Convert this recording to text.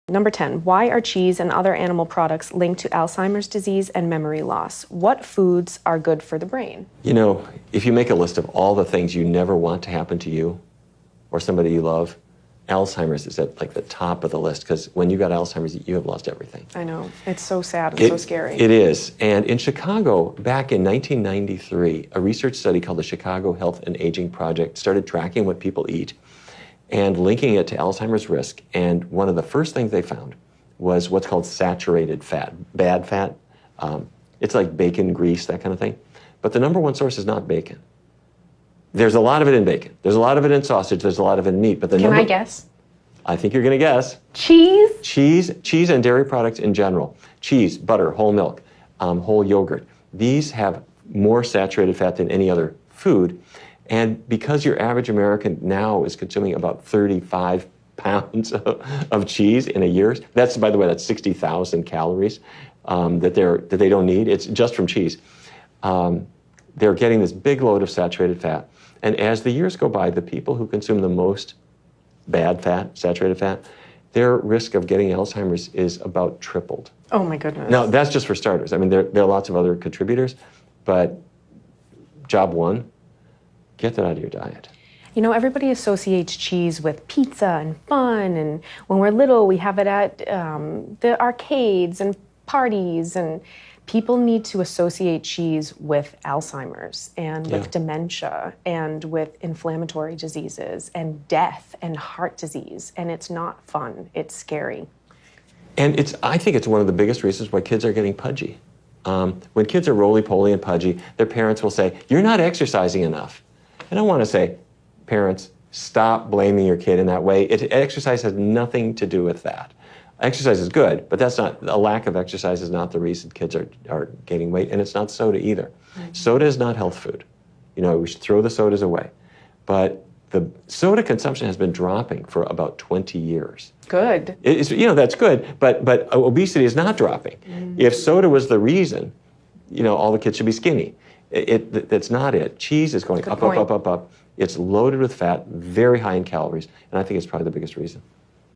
Number 10, why are cheese and other animal products linked to Alzheimer's disease and memory loss? What foods are good for the brain? You know, if you make a list of all the things you never want to happen to you or somebody you love, Alzheimer's is at like the top of the list, because when you got Alzheimer's, you have lost everything. I know. It's so sad and so scary. It is. And in Chicago, back in 1993, a research study called the Chicago Health and Aging Project started tracking what people eat and linking it to Alzheimer's risk. And one of the first things they found was what's called saturated fat, bad fat. It's like bacon, grease, that kind of thing. But the number one source is not bacon. There's a lot of it in bacon. There's a lot of it in sausage. There's a lot of it in meat. But Can I guess? I think you're going to guess. Cheese? Cheese and dairy products in general. Cheese, butter, whole milk, whole yogurt. These have more saturated fat than any other food. And because your average American now is consuming about 35 pounds of cheese in a year, that's, by the way, that's 60,000 calories that they don't need. It's just from cheese. They're getting this big load of saturated fat. And as the years go by, the people who consume the most bad fat, saturated fat, their risk of getting Alzheimer's is about tripled. Oh my goodness. Now, that's just for starters. I mean, there are lots of other contributors, but job one, get that out of your diet. You know, everybody associates cheese with pizza and fun, and when we're little, we have it at the arcades and parties, and people need to associate cheese with Alzheimer's and with dementia and with inflammatory diseases and death and heart disease, and it's not fun, it's scary. And I think it's one of the biggest reasons why kids are getting pudgy. When kids are roly-poly and pudgy, their parents will say, "You're not exercising enough." And I want to say, parents, stop blaming your kid in that way. Exercise has nothing to do with that. Exercise is good, but a lack of exercise is not the reason kids are gaining weight, and it's not soda either. Mm-hmm. Soda is not health food. You know, we should throw the sodas away. But the soda consumption has been dropping for about 20 years. Good. That's good, but obesity is not dropping. Mm-hmm. If soda was the reason, all the kids should be skinny. That's not it. Cheese is going up, up, up, up, up. It's loaded with fat, very high in calories, and I think it's probably the biggest reason.